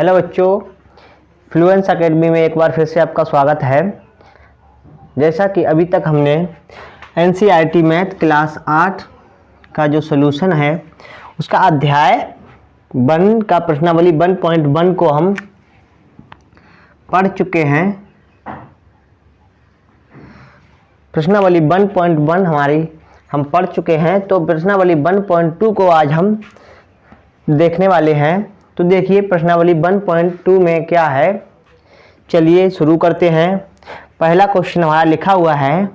Hello बच्चों, Fluence academy में एक बार फिर से आपका स्वागत है। जैसा कि अभी तक हमने एनसीईआरटी मैथ क्लास 8 का जो सॉल्यूशन है उसका अध्याय 1 का प्रश्नावली 1.1 को हम पढ़ चुके हैं। प्रश्नावली 1.1 हम पढ़ चुके हैं, तो प्रश्नावली 1.2 को आज हम देखने वाले हैं। तो देखिए प्रश्नावली 1.2 में क्या है, चलिए शुरू करते हैं। पहला क्वेश्चन हमारा लिखा हुआ है,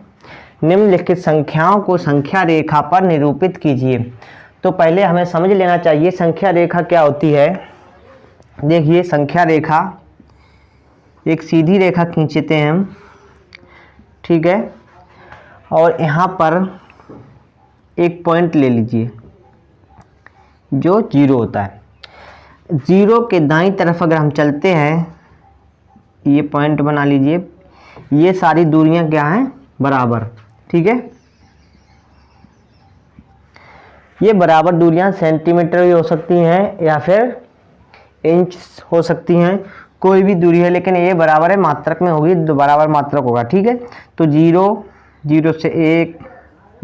निम्नलिखित संख्याओं को संख्या रेखा पर निरूपित कीजिए। तो पहले हमें समझ लेना चाहिए संख्या रेखा क्या होती है। देखिए संख्या रेखा एक सीधी रेखा खींचते हैं हम, ठीक है, और यहाँ पर एक पॉइंट ले लीजिए जो 0 होता है। 0 के दाईं तरफ अगर हम चलते हैं, ये पॉइंट बना लीजिए, ये सारी दूरियां क्या हैं, बराबर, ठीक है। ये बराबर दूरियां सेंटीमीटर भी हो सकती हैं या फिर इंच हो सकती हैं, कोई भी दूरी है, लेकिन ये बराबर है मात्रक में होगी, बराबर मात्रक होगा, ठीक है। तो 0 से 1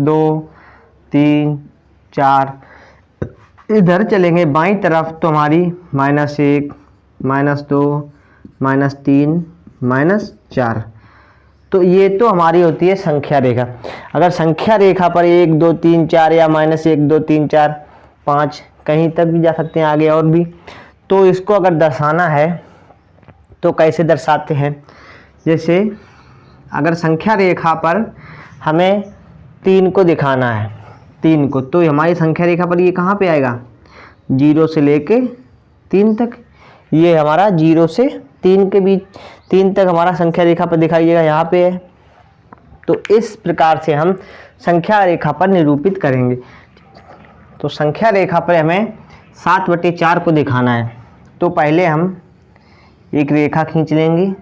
2 3 4 इधर चलेंगे बाईं तरफ तो हमारी -1 -2 -3 -4। तो ये तो हमारी होती है संख्या रेखा। अगर संख्या रेखा पर 1 2 3 4 या -1 2 3 4 5 कहीं तक भी जा सकते हैं, आगे और भी। तो इसको अगर दर्शाना है तो कैसे दर्शाते हैं, जैसे अगर संख्या रेखा पर हमें 3 को दिखाना है, 3 को, तो हमारी संख्या रेखा पर ये कहाँ पे आएगा, 0 से लेके 3 तक। ये हमारा 0 से 3 के बीच, 3 तक हमारा संख्या रेखा पर दिखाइएगा, यहाँ पे है। तो इस प्रकार से हम संख्या रेखा पर निरूपित करेंगे। तो संख्या रेखा पर हमें 7/4 को दिखाना है। तो पहले हम एक रेखा खींच लेंगे,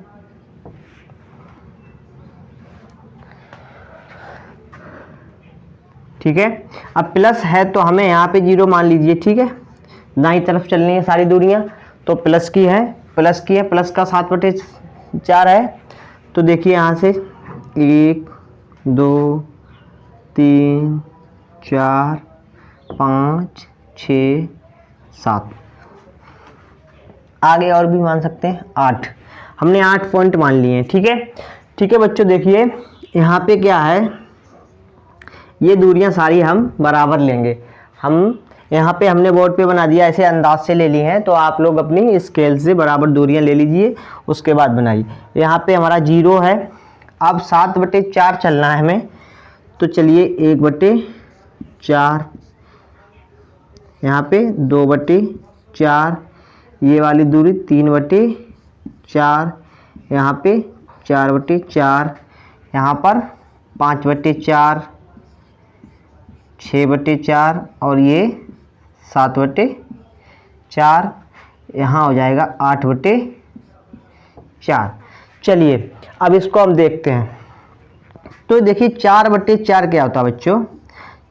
ठीक है। अब प्लस है तो हमें यहाँ पे 0 मान लीजिए, ठीक है। दाईं तरफ चलनी है सारी दूरियां, तो प्लस की है, प्लस का 7/4 है। तो देखिए यहाँ से 1 2 3 4 5 6 7, आगे और भी मान सकते हैं 8। हमने 8 पॉइंट मान लिए हैं, ठीक है। ठीक है बच्चों, देखिए यहाँ पे क्या है, ये दूरियां सारी हम बराबर लेंगे। हम यहाँ पे हमने बोर्ड पे बना दिया, ऐसे अंदाज से ले ली हैं, तो आप लोग अपनी स्केल से बराबर दूरियां ले लीजिए, उसके बाद बनाइए। यहाँ पे हमारा 0 है। अब 7/4 चलना है हमें, तो चलिए 1/4, यहाँ पे 2/4, ये वाली दूरी 3/4, यहाँ पे 4/4, यहाँ पर 5/4, 6/4 और ये 7/4, यहाँ हो जाएगा 8/4। चलिए अब इसको हम देखते हैं। तो देखिए 4/4 क्या होता है बच्चों,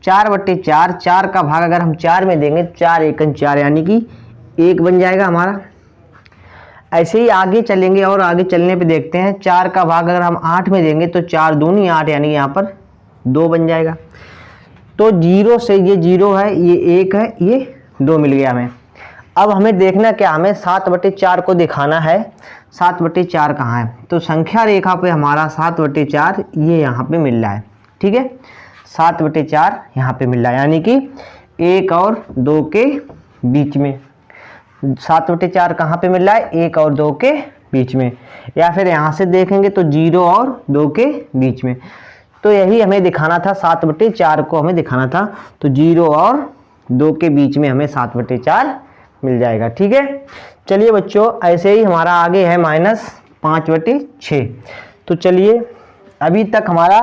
4/4, 4 का भाग अगर हम 4 में देंगे, 4 एकन 4 यानी कि 1 बन जाएगा हमारा। ऐसे ही आगे चलेंगे और आगे चलने पे देखते हैं, 4 का भाग अगर हम 8 में देंगे तो 4 दूनी 8 यानी यहाँ पर 2 बन जाएगा। तो 0 से ये 0 है, ये 1 है, ये 2 मिल गया हमें। अब हमें देखना क्या, हमें 7/4 को दिखाना है। 7/4 कहाँ है, तो संख्या रेखा पे हमारा 7/4 ये यहाँ पे मिल रहा है, ठीक है। 7/4 यहाँ पे मिल रहा है, यानी कि 1 और 2 के बीच में। 7/4 कहाँ पे मिल रहा है, 1 और 2 के बीच में, या फिर यहाँ से देखेंगे तो 0 और 2 के बीच में। तो यही हमें दिखाना था, 7/4 को हमें दिखाना था। तो 0 और 2 के बीच में हमें 7/4 मिल जाएगा, ठीक है। चलिए बच्चों, ऐसे ही हमारा आगे है -5/6। तो चलिए अभी तक हमारा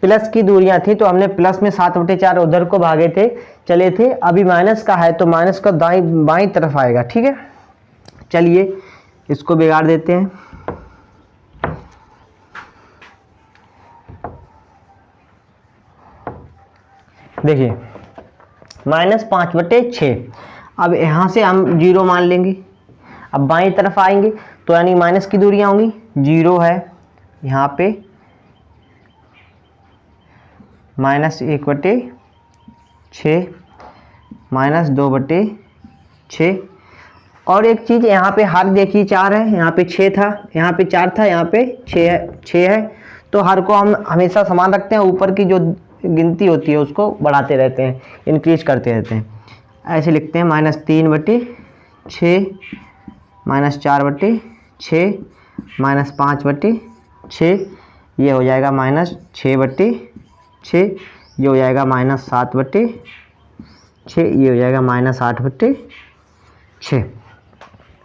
प्लस की दूरियां थी, तो हमने प्लस में 7/4 उधर को भागे थे, चले थे। अभी माइनस का है तो माइनस का बाईं तरफ आएगा, ठीक है। चलिए इसको बिगाड़ देते हैं। देखिए -5/6। अब यहाँ से हम 0 मान लेंगे। अब बाईं तरफ आएंगे तो यानी माइनस की दूरियां होंगी, 0 है यहाँ पे -1/6 -2/6। और एक चीज़ यहाँ पे हर देखिए 4 है, यहाँ पे 6 था, यहाँ पे 4 था, यहाँ पे 6 है। तो हर को हम हमेशा समान रखते हैं, ऊपर की जो गिनती होती है उसको बढ़ाते रहते हैं, इंक्रीज करते रहते हैं। ऐसे लिखते हैं -3/6 -4/6 -5/6, ये हो जाएगा -6/6, ये हो जाएगा -7/6, ये हो जाएगा -8/6।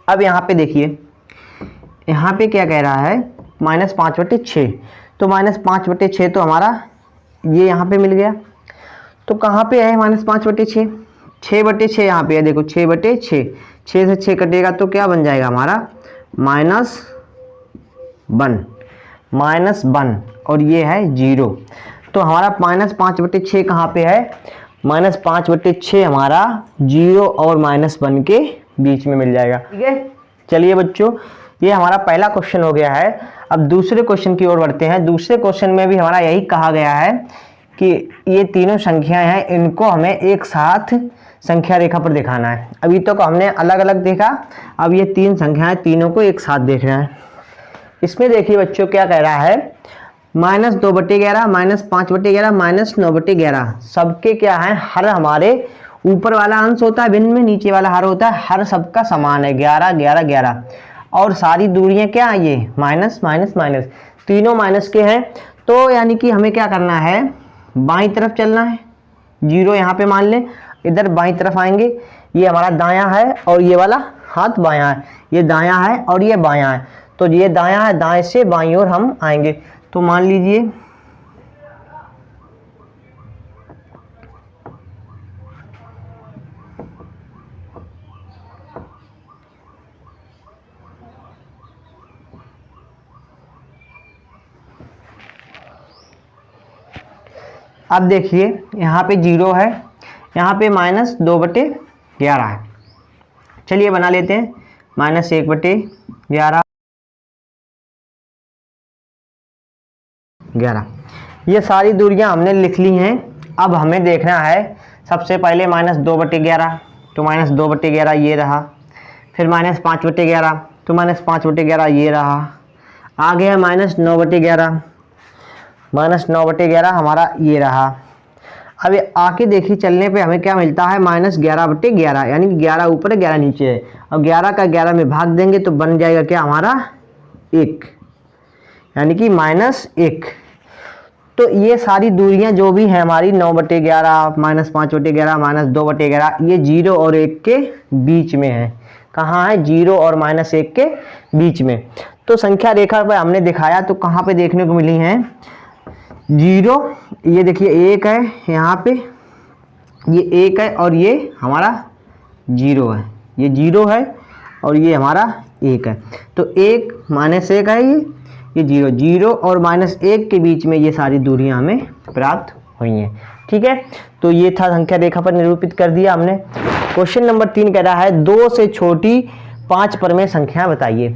अब यहाँ पे देखिए, यहाँ पे क्या कह रहा है -5/6, तो -5/6 तो हमारा ये यहाँ पे मिल गया। तो कहाँ पे है -5/6? 6/6 यहाँ पे है, देखो 6/6, 6 से 6 कटेगा तो क्या बन जाएगा हमारा -1 और ये है 0। तो हमारा -5/6 कहाँ पे है? -5/6 हमारा 0 और -1 के बीच में मिल जाएगा। ठीक है, चलिए बच्चों, ये हमारा पहला क्वेश्चन हो गया है। अब दूसरे क्वेश्चन की ओर बढ़ते हैं। दूसरे क्वेश्चन में भी हमारा यही कहा गया है कि ये तीनों संख्याएं हैं, इनको हमें एक साथ संख्या रेखा पर दिखाना है। अभी तक हमने अलग अलग देखा, अब ये तीन संख्याएं तीनों को एक साथ देखना है। इसमें देखिए बच्चों क्या कह रहा है, -2/11 -5/11 -9/11 सबके क्या है, हर हमारे ऊपर वाला अंश होता है भिन्न में, नीचे वाला हर होता है, हर सबका समान है 11 11 11। और सारी दूरियां क्या है, ये माइनस माइनस माइनस, तीनों माइनस के हैं। तो यानी कि हमें क्या करना है, बाईं तरफ चलना है। 0 यहाँ पे मान लें, इधर बाईं तरफ आएंगे, ये हमारा दायां है और ये वाला हाथ बायां है, ये दायां है और ये बायां है। तो ये दायां है, दाएं से बाईं ओर हम आएंगे। तो मान लीजिए अब देखिए यहाँ पे 0 है, यहाँ पे -2/11 है। चलिए बना लेते हैं, -1/11 11। ये सारी दूरियां हमने लिख ली हैं। अब हमें देखना है सबसे पहले -2/11, तो -2/11 ये रहा, फिर -5/11, तो -5/11 ये रहा, आ गया -9/11, -9/11 हमारा ये रहा। अब आके देखिए चलने पे हमें क्या मिलता है, -11/11, यानी 11 ऊपर है 11 नीचे है। और 11 का 11 में भाग देंगे तो बन जाएगा क्या हमारा 1, यानी कि -1। तो ये सारी दूरियां जो भी हैं हमारी 9/11, -5/11, -2/11, ये 0 और 1 के बीच में है। कहाँ है, 0 और -1 के बीच में। तो संख्या रेखा पर हमने दिखाया तो कहाँ पे देखने को मिली हैं, 0, ये देखिए 1 है यहाँ पे, ये 1 है और ये हमारा 0 है, ये 0 है और ये हमारा 1 है। तो 1 -1 है, ये 0, 0 और -1 के बीच में ये सारी दूरियां हमें प्राप्त हुई हैं। ठीक है, तो ये था संख्या रेखा पर निरूपित कर दिया हमने। क्वेश्चन नंबर 3 कह रहा है 2 से छोटी 5 परमेय संख्या बताइए।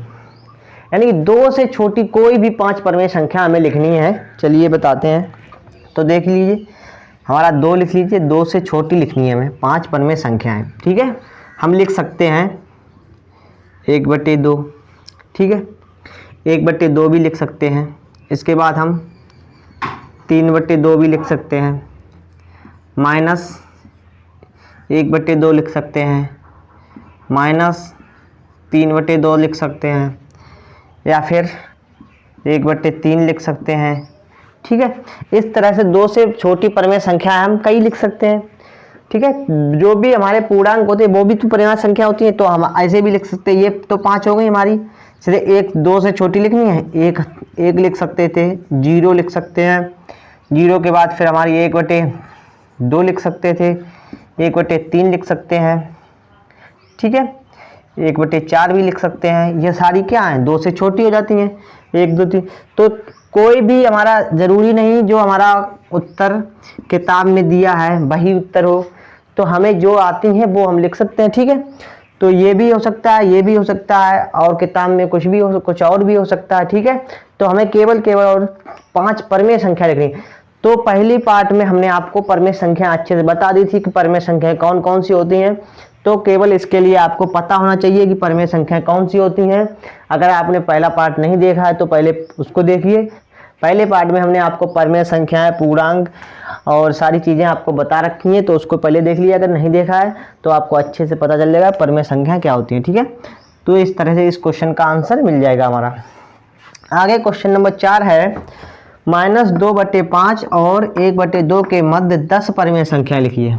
यानी कि 2 से छोटी कोई भी 5 परमेय संख्या हमें लिखनी है। चलिए बताते हैं, तो देख लीजिए हमारा 2 लिख लीजिए, 2 से छोटी लिखनी है हमें 5 परमेय संख्याएं। ठीक है, हम लिख सकते हैं 1/2, ठीक है, 1/2 भी लिख सकते हैं। इसके बाद हम 3/2 भी लिख सकते हैं, -1/2 लिख सकते हैं, -3/2 लिख सकते हैं, या फिर 1/3 लिख सकते हैं। ठीक है, इस तरह से 2 से छोटी परमेय संख्या हम कई लिख सकते हैं। ठीक है, जो भी हमारे पूर्णांक होते हैं वो भी तो परमेय संख्या होती है, तो हम ऐसे भी लिख सकते हैं। ये तो 5 हो गई हमारी, चलिए 1 2 से छोटी लिखनी है, 1 लिख सकते थे, 0 लिख सकते हैं, 0 के बाद फिर हमारी 1/2 लिख सकते थे, 1/3 लिख सकते हैं। ठीक है, 1/4 भी लिख सकते हैं। ये सारी क्या हैं, 2 से छोटी हो जाती हैं, 1 2 3। तो कोई भी हमारा ज़रूरी नहीं जो हमारा उत्तर किताब में दिया है वही उत्तर हो, तो हमें जो आती हैं वो हम लिख सकते हैं। ठीक है, तो ये भी हो सकता है, ये भी हो सकता है, और किताब में कुछ और भी हो सकता है। ठीक है, तो हमें केवल और 5 परमेय संख्या लिखनी है। तो पहली पार्ट में हमने आपको परमेय संख्या अच्छे से बता दी थी कि परमेय संख्याएं कौन कौन सी होती हैं। तो केवल इसके लिए आपको पता होना चाहिए कि परमेय संख्याएं कौन सी होती हैं। अगर आपने पहला पार्ट नहीं देखा है तो पहले उसको देखिए। पहले पार्ट में हमने आपको परमेय संख्याएं, पूर्णांक और सारी चीज़ें आपको बता रखी हैं, तो उसको पहले देख लिया। अगर नहीं देखा है तो आपको अच्छे से पता चल जाएगा परमेय संख्या क्या होती है। ठीक है, तो इस तरह से इस क्वेश्चन का आंसर मिल जाएगा हमारा। आगे क्वेश्चन नंबर 4 है, -2/5 और 1/2 के मध्य 10 परमेय संख्या लिखिए।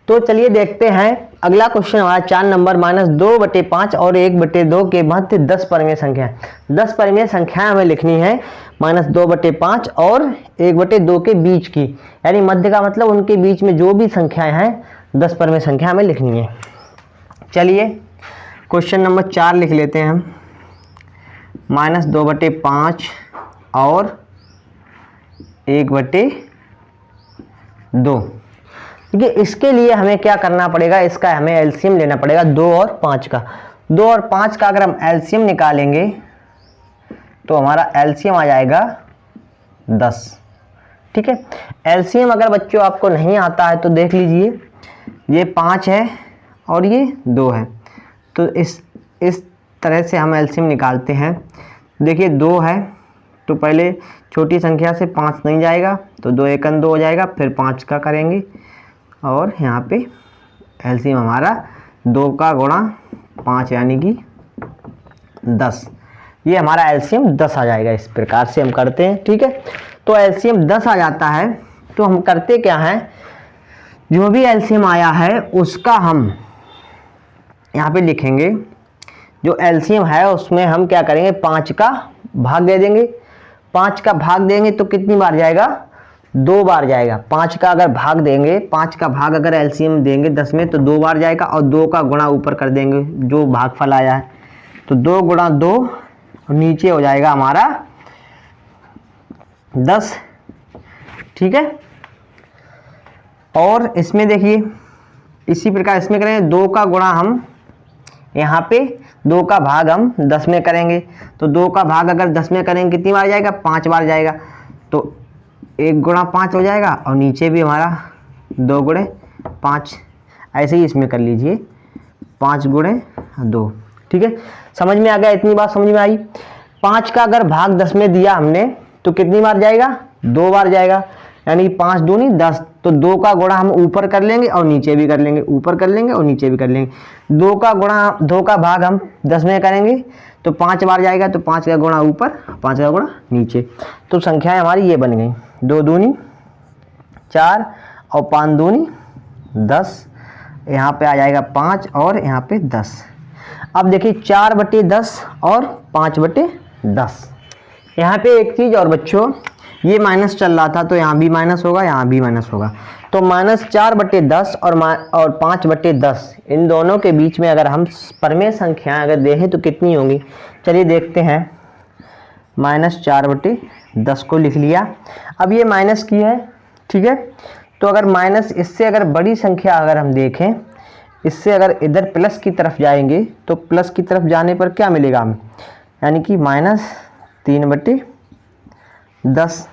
तो चलिए देखते हैं अगला क्वेश्चन हमारा 4 नंबर, -2/5 और 1/2 के मध्य 10 परमेय संख्या। 10 परमेय संख्या हमें लिखनी है -2/5 और 1/2 के बीच की, यानी मध्य का मतलब उनके बीच में जो भी संख्याएं हैं 10 परमेय संख्या हमें लिखनी है। चलिए क्वेश्चन नंबर 4 लिख लेते हैं हम, -2/5 और 1/2। ठीक है, इसके लिए हमें क्या करना पड़ेगा, इसका हमें एलसीएम लेना पड़ेगा 2 और 5 का। 2 और 5 का अगर हम एलसीएम निकालेंगे तो हमारा एलसीएम आ जाएगा 10। ठीक है, एलसीएम अगर बच्चों आपको नहीं आता है तो देख लीजिए, ये 5 है और ये 2 है, तो इस तरह से हम एलसीएम निकालते हैं। देखिए 2 है तो पहले छोटी संख्या से 5 नहीं जाएगा, तो 2 × 2 हो जाएगा, फिर 5 का करेंगे और यहाँ पे एलसीएम हमारा 2 का गुणा 5 यानी कि 10। ये हमारा एलसीएम 10 आ जाएगा। इस प्रकार से हम करते हैं। ठीक है, तो एलसीएम 10 आ जाता है तो हम करते क्या हैं, जो भी एलसीएम आया है उसका हम यहाँ पे लिखेंगे। जो एलसीएम है उसमें हम क्या करेंगे, 5 का भाग दे देंगे। 5 का भाग देंगे तो कितनी बार जाएगा, 2 बार जाएगा। 5 का अगर भाग देंगे, 5 का भाग अगर एलसीएम देंगे 10 में तो 2 बार जाएगा, और 2 का गुणा ऊपर कर देंगे जो भागफल आया है, तो 2 × 2 और नीचे हो जाएगा हमारा 10। ठीक है, और इसमें देखिए इसी प्रकार इसमें करेंगे, 2 का गुणा हम यहाँ पे 2 का भाग हम 10 में करेंगे, तो 2 का भाग अगर 10 में करेंगे कितनी बार जाएगा, 5 बार जाएगा, तो 1 × 5 हो जाएगा, और नीचे भी हमारा 2 × 5, ऐसे ही इसमें कर लीजिए 5 × 2। ठीक है, समझ में आ गया, इतनी बात समझ में आई। 5 का अगर भाग 10 में दिया हमने तो कितनी बार जाएगा, 2 बार जाएगा, यानी 5 दूनी 10, तो 2 का गुणा हम ऊपर कर लेंगे और नीचे भी कर लेंगे, ऊपर कर लेंगे और नीचे भी कर लेंगे। 2 का भाग हम 10 में करेंगे तो 5 बार जाएगा, तो 5 का गुणा ऊपर, 5 का गुणा नीचे, तो संख्याएं हमारी ये बन गई, 2 दूनी 4 और 5 दूनी 10, यहाँ पे आ जाएगा 5 और यहाँ पे 10। अब देखिए 4/10 और 5/10। यहाँ पे एक चीज़ और बच्चों, ये माइनस चल रहा था तो यहाँ भी माइनस होगा, यहाँ भी माइनस होगा, तो -4/10 और 5/10 इन दोनों के बीच में अगर हम परमेय संख्याएं अगर देखें तो कितनी होंगी। चलिए देखते हैं, -4/10 को लिख लिया। अब ये माइनस की है, ठीक है, तो अगर माइनस इससे अगर बड़ी संख्या अगर हम देखें, इससे अगर इधर प्लस की तरफ जाएंगे तो प्लस की तरफ जाने पर क्या मिलेगा हमें, यानी कि -3/10।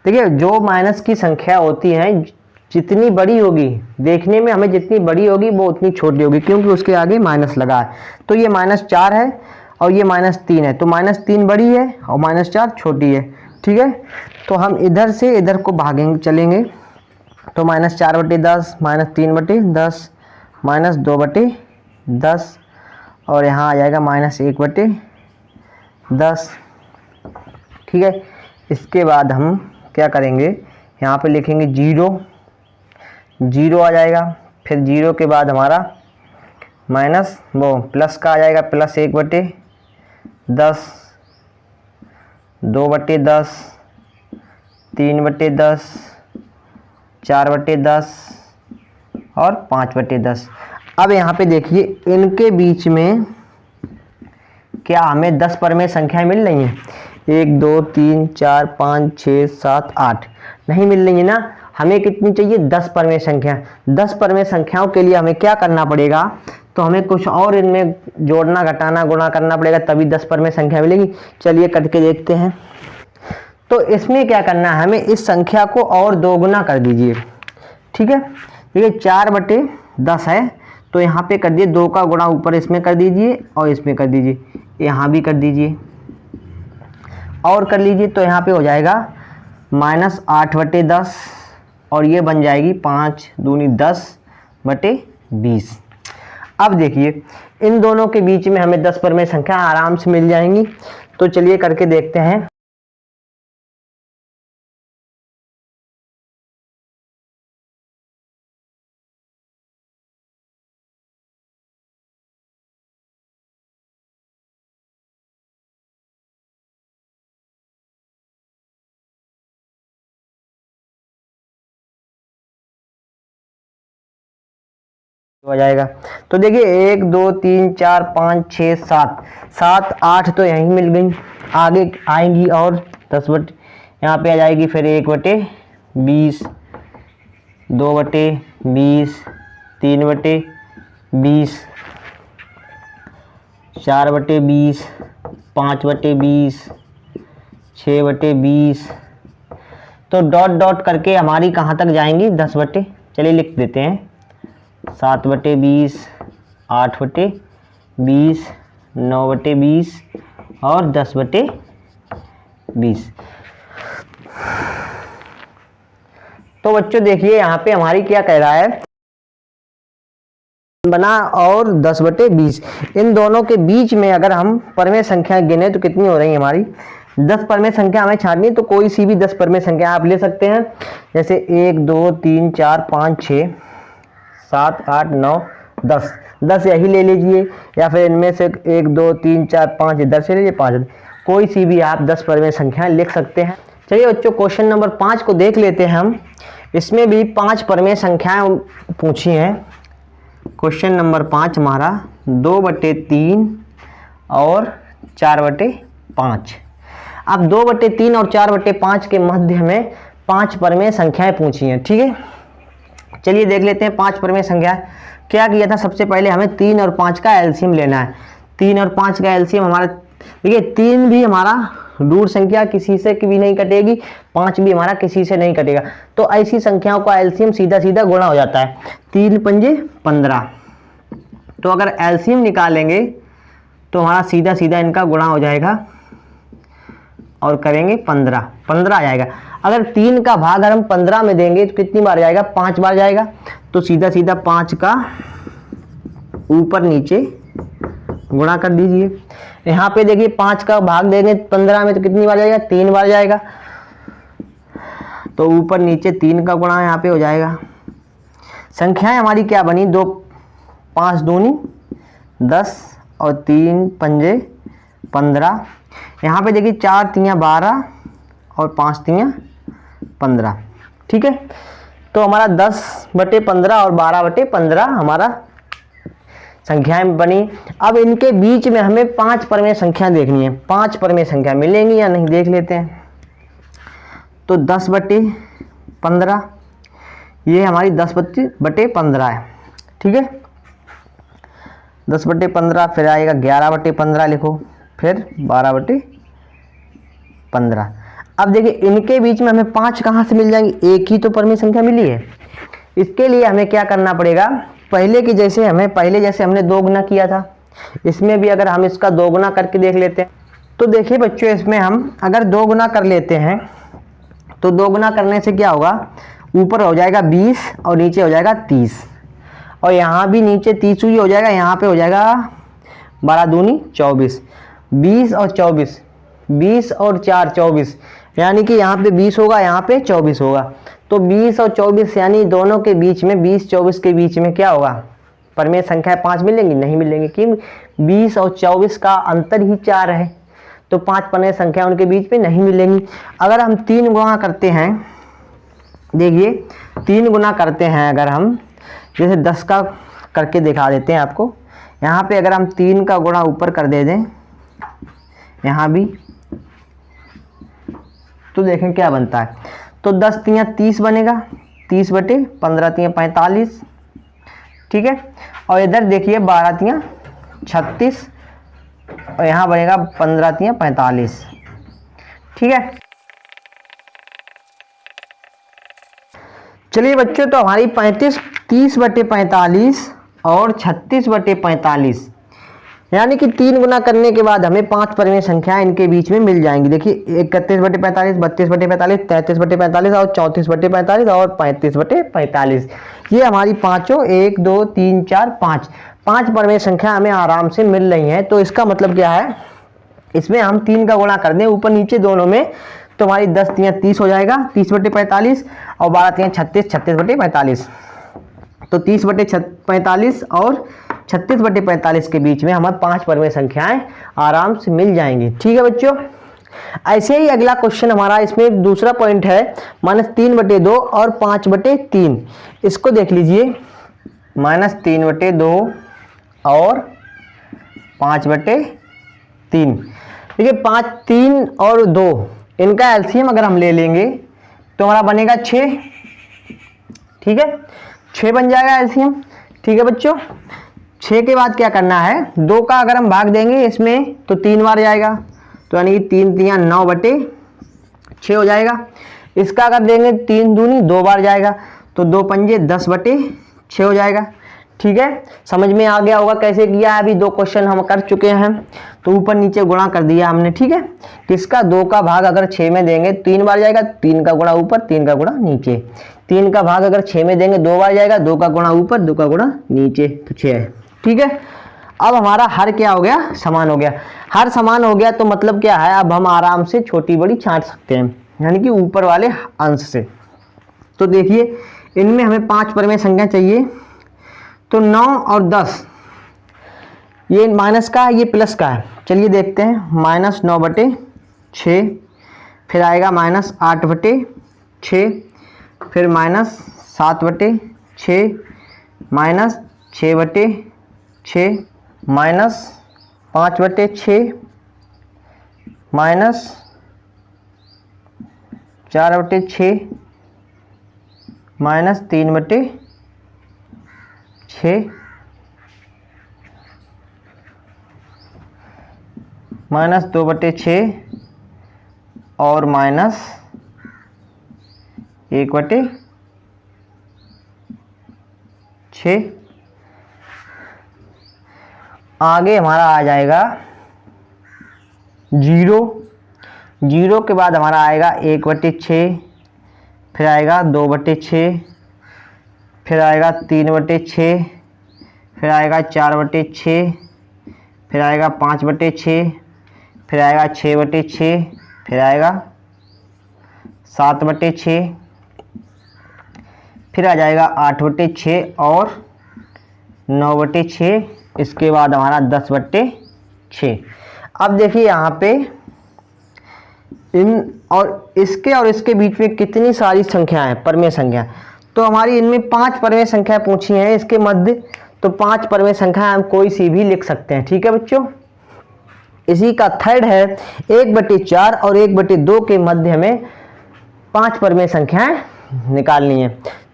देखिए जो माइनस की संख्या होती है जितनी बड़ी होगी देखने में, हमें जितनी बड़ी होगी वो उतनी छोटी होगी, क्योंकि उसके आगे माइनस लगा है। तो ये -4 है और ये -3 है, तो -3 बड़ी है और -4 छोटी है। ठीक है, तो हम इधर से इधर को भागेंगे चलेंगे, तो -4/10 -3/10 -2/10 और यहाँ आ जाएगा -1/10। ठीक है, इसके बाद हम क्या करेंगे, यहाँ पे लिखेंगे 0 आ जाएगा, फिर 0 के बाद हमारा माइनस वो प्लस का आ जाएगा, +1/10 2/10 3/10 4/10 और 5/10। अब यहाँ पे देखिए इनके बीच में क्या हमें 10 परमेय संख्याएं मिल रही हैं, 1 2 3 4 5 6 7 8 नहीं मिल रही है ना। हमें कितनी चाहिए, 10 परमेय संख्या। 10 परमेय संख्याओं के लिए हमें क्या करना पड़ेगा, तो तो हमें कुछ और इनमें जोड़ना, घटाना, गुणा करना पड़ेगा, तभी 10 पर में संख्या मिलेगी। चलिए करके देखते हैं। तो इसमें क्या करना है, हमें इस संख्या को और दोगुना कर दीजिए। ठीक है, देखिए 4/10 है, तो यहाँ पे कर दिए 2 का गुणा ऊपर इसमें कर दीजिए और इसमें कर दीजिए, यहाँ भी कर दीजिए और कर लीजिए। तो यहाँ पे हो जाएगा -8/10 और ये बन जाएगी 5 दूनी 10/20। अब देखिए इन दोनों के बीच में हमें 10 पर में संख्या आराम से मिल जाएंगी। तो चलिए करके देखते हैं। हो जाएगा। तो देखिए 1 2 3 4 5 6 7 7 8 तो यहीं मिल गई, आगे आएंगी और 10 बटे यहाँ पे आ जाएगी, फिर 1/20, 2/20, 3/20, 4/20, 5/20, 6/20। तो डॉट डॉट करके हमारी कहाँ तक जाएंगी, 10 बटे, चलिए लिख देते हैं 7/20, 8/20, 9/20 और 10/20। तो बच्चों देखिए यहाँ पे हमारी क्या कह रहा है, बना और 10/20, इन दोनों के बीच में अगर हम परमेय संख्या गिने तो कितनी हो रही है हमारी, 10 परमेय संख्या हमें छाड़नी। तो कोई सी भी 10 परमेय संख्या आप ले सकते हैं, जैसे 1 2 3 4 5 6 7 8 9 10, 10 यही ले लीजिए, या फिर इनमें से 1 2 3 4 5 इधर से लीजिए, 5, कोई सी भी आप 10 परमेय संख्या लिख सकते हैं। चलिए बच्चों क्वेश्चन नंबर 5 को देख लेते हैं हम। इसमें भी 5 परमेय संख्याएं पूछी हैं। क्वेश्चन नंबर 5 हमारा 2/3 और 4/5। अब 2/3 और 4/5 के मध्य में 5 परमेय संख्याएं पूछी हैं। ठीक है, चलिए देख लेते हैं 5 परमेय संख्या। क्या किया था, सबसे पहले हमें 3 और 5 का एलसीएम लेना है। 3 और 5 का एलसीएम हमारा, देखिए 3 भी हमारा रूट संख्या किसी से भी नहीं कटेगी, 5 भी हमारा किसी से नहीं कटेगा। तो ऐसी संख्याओं का एलसीएम सीधा सीधा गुणा हो जाता है, 3 पंजे 15। तो अगर एलसीएम निकालेंगे तो हमारा सीधा सीधा इनका गुणा हो जाएगा और करेंगे 15 आ जाएगा। अगर 3 का भाग अगर हम 15 में देंगे तो कितनी बार जाएगा, 5 बार जाएगा। तो सीधा सीधा 5 का ऊपर नीचे गुणा कर दीजिए। यहाँ पे देखिए 5 का भाग देंगे 15 में तो कितनी बार जाएगा, 3 बार जाएगा। तो ऊपर नीचे 3 का गुणा यहाँ पे हो जाएगा। संख्याएं हमारी क्या बनी, 2 5 दूनी 10 और 3 पंजे 15। यहाँ पे देखिए 4 तियाँ 12 और 5 तियाँ 15। ठीक है, तो हमारा 10/15 और 12/15 हमारा संख्याएं बनी। अब इनके बीच में हमें 5 परमेय संख्या देखनी है। 5 परमेय संख्या मिलेंगी या नहीं देख लेते हैं। तो 10/15 ये हमारी 10/15 है। ठीक है, 10/15 फिर आएगा 11/15 लिखो, फिर 12/15। अब देखिए इनके बीच में हमें 5 कहाँ से मिल जाएंगे, एक ही तो परमेय संख्या मिली है। इसके लिए हमें क्या करना पड़ेगा, पहले की जैसे हमने 2 गुना किया था, इसमें भी अगर हम इसका 2 गुना करके देख लेते हैं। तो देखिए बच्चों इसमें हम अगर 2 गुना कर लेते हैं तो 2 गुना करने से क्या होगा, ऊपर हो जाएगा 20 और नीचे हो जाएगा 30, और यहाँ भी नीचे 30 ही हो जाएगा, यहाँ पे हो जाएगा 12 दूनी 24, 20 और 24, 20 और 4 24, यानी कि यहाँ पे 20 होगा, यहाँ पे 24 होगा। तो 20 और 24 यानी दोनों के बीच में 20-24 के बीच में क्या होगा, परमेय संख्या 5 मिलेंगी, नहीं मिलेंगी, क्योंकि 20 और 24 का अंतर ही 4 है। तो 5 परमेय संख्या उनके बीच में नहीं मिलेंगी। अगर हम 3 गुणा करते हैं, देखिए 3 गुणा करते हैं अगर हम, जैसे 10 का करके दिखा देते हैं आपको। यहाँ पे अगर हम 3 का गुणा ऊपर कर दे दें, यहाँ भी, तो देखें क्या बनता है। तो 10 तियाँ 30 बनेगा, 30/15 तियाँ 45, ठीक है। और इधर देखिए 12 तियां 36 और यहाँ बनेगा 15 तियां 45, ठीक है। चलिए बच्चों, तो हमारी 30/45 और 36/45 यानी कि 3 गुना करने के बाद हमें 5 परिमेय संख्याएं इनके बीच में मिल जाएंगी। देखिए 31/45, 32/45, 33/45 और 34/45 और 35/45, ये हमारी पांचों 1 2 3 4 5 परिमेय संख्या हमें आराम से मिल रही हैं। तो इसका मतलब क्या है, इसमें हम 3 का गुणा कर दें ऊपर नीचे दोनों में, तो हमारी 10 तियां 30 हो जाएगा, 30/45 और 12 तियां 36, 36/45। तो 30/45 और 36/45 के बीच में हमें 5 परिमेय संख्याएं आराम से मिल जाएंगी, ठीक है बच्चों। ऐसे ही अगला क्वेश्चन हमारा, इसमें एक दूसरा पॉइंट है -3/2 और 5/3। इसको देख लीजिए, -3/2 और 5/3। देखिए 5, 3 और 2 इनका एलसीएम अगर हम ले लेंगे तो हमारा बनेगा 6, ठीक है, 6 बन जाएगा एलसीएम, ठीक है बच्चों। 6 के बाद क्या करना है, 2 का अगर हम भाग देंगे इसमें तो 3 बार जाएगा, तो यानी कि 3 तियां 9/6 हो जाएगा। इसका अगर देंगे 3 दूनी 2 बार जाएगा, तो 2 पंजे 10/6 हो जाएगा, ठीक है। समझ में आ गया होगा कैसे किया है, अभी 2 क्वेश्चन हम कर चुके हैं, तो ऊपर नीचे गुणा कर दिया हमने, ठीक है। किसका 2 का भाग अगर 6 में देंगे 3 बार जाएगा, 3 का गुणा ऊपर 3 का गुणा नीचे। 3 का भाग अगर 6 में देंगे 2 बार जाएगा, 2 का गुणा ऊपर 2 का गुणा नीचे, तो 6 है, ठीक है। अब हमारा हर क्या हो गया, समान हो गया। हर समान हो गया तो मतलब क्या है, अब हम आराम से छोटी बड़ी छांट सकते हैं, यानी कि ऊपर वाले अंश से। तो देखिए इनमें हमें 5 परिमेय संख्या चाहिए, तो 9 और 10, ये माइनस का है ये प्लस का है। चलिए देखते हैं, -9/6, फिर आएगा -8/6, फिर -7/6, -6/6, -5/6, -4/6, -3/6, -2/6 और -1/6। आगे हमारा आ जाएगा 0, 0 के बाद हमारा आएगा 1/6, फिर आएगा 2/6, फिर आएगा 3/6, फिर आएगा 4/6, फिर आएगा 5/6, फिर आएगा 6/6, फिर आएगा 7/6, फिर आ जाएगा 8/6 और 9/6, इसके बाद हमारा 10/6। अब देखिए यहाँ पे इन और इसके बीच में कितनी सारी संख्याएं हैं, परिमेय संख्या। तो हमारी इनमें 5 परिमेय संख्याएं पूछी हैं इसके मध्य, तो 5 परिमेय संख्याएं हम कोई सी भी लिख सकते हैं, ठीक है बच्चों। इसी का थर्ड है 1/4 और 1/2 के मध्य हमें 5 परिमेय संख्याएं निकालनी है।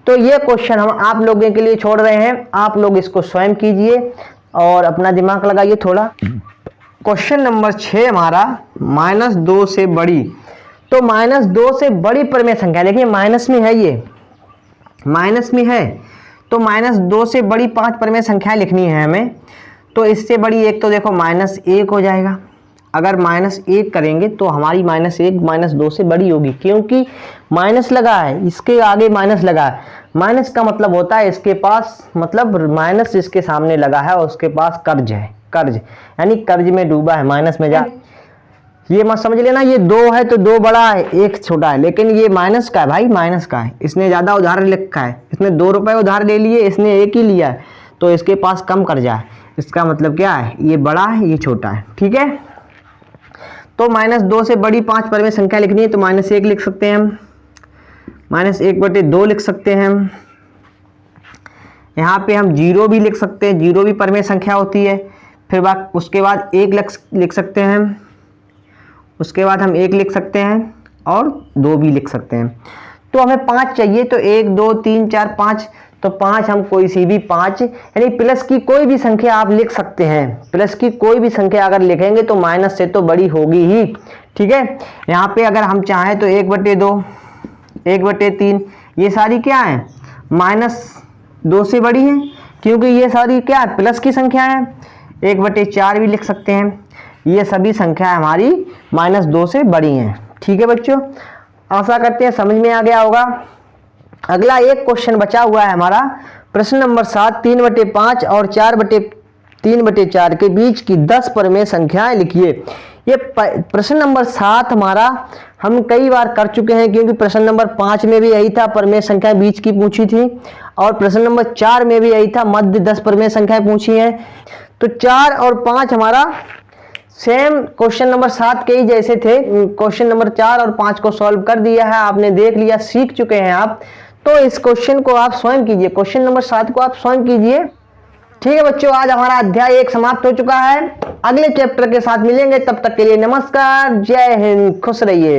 तो ये क्वेश्चन हम आप लोगों के लिए छोड़ रहे हैं, आप लोग इसको स्वयं कीजिए और अपना दिमाग लगाइए थोड़ा। क्वेश्चन नंबर 6 हमारा -2 से बड़ी, तो -2 से बड़ी परिमेय संख्या, देखिए माइनस में है, ये माइनस में है, तो -2 से बड़ी 5 परिमेय संख्याएं लिखनी है हमें। तो इससे बड़ी एक तो देखो -1 हो जाएगा, अगर -1 करेंगे तो हमारी -1 -2 से बड़ी होगी, क्योंकि माइनस लगा है, इसके आगे माइनस लगा है। माइनस का मतलब होता है इसके पास, मतलब माइनस इसके सामने लगा है और उसके पास कर्ज है, कर्ज यानी कर्ज में डूबा है, माइनस में जा। ये मत समझ लेना ये 2 है तो 2 बड़ा है 1 छोटा है, लेकिन ये माइनस का है भाई, माइनस का है। इसने ज़्यादा उधार लिखा है, इसने 2 रुपये उधार ले लिए, इसने 1 ही लिया है, तो इसके पास कम कर्जा है। इसका मतलब क्या है, ये बड़ा है ये छोटा है, ठीक है। तो -2 से बड़ी 5 परिमेय संख्या लिखनी है, तो -1 लिख सकते हैं हम, -1/2 लिख सकते हैं हम। यहाँ पे हम 0 भी लिख सकते हैं, 0 भी परिमेय संख्या होती है। फिर उसके बाद 1 लिख सकते हैं हम, उसके बाद हम 1 लिख सकते हैं और 2 भी लिख सकते हैं। तो हमें 5 चाहिए, तो 1 2 3 4 5, तो 5 हम कोई सी भी 5 यानी प्लस की कोई भी संख्या आप लिख सकते हैं। प्लस की कोई भी संख्या अगर लिखेंगे तो माइनस से तो बड़ी होगी ही, ठीक है। यहाँ पे अगर हम चाहें तो 1/2, 1/3 ये सारी क्या है, -2 से बड़ी हैं, क्योंकि ये सारी क्या है, प्लस की संख्या है। 1/4 भी लिख सकते हैं, ये सभी संख्याएं हमारी -2 से बड़ी हैं, ठीक है बच्चों। आशा करते हैं समझ में आ गया होगा। अगला एक क्वेश्चन बचा हुआ है हमारा, प्रश्न नंबर 7, 3/5 और 3/4 के बीच की 10 परमेय संख्याएं लिखिए। ये प्रश्न नंबर 7 हमारा हम कई बार कर चुके हैं, क्योंकि प्रश्न नंबर 5 में भी यही था, परमेय संख्याएं बीच की पूछी थी, और प्रश्न नंबर 4 में भी यही था, मध्य 10 परमेय संख्याएं पूछी हैं। तो 4 और 5 हमारा सेम क्वेश्चन नंबर 7 के ही जैसे थे। क्वेश्चन नंबर 4 और 5 को सॉल्व कर दिया है आपने, देख लिया, सीख चुके हैं आप। तो इस क्वेश्चन को आप स्वयं कीजिए, क्वेश्चन नंबर 7 को आप स्वयं कीजिए, ठीक है बच्चों। आज हमारा अध्याय 1 समाप्त हो चुका है। अगले चैप्टर के साथ मिलेंगे, तब तक के लिए नमस्कार, जय हिंद, खुश रहिए।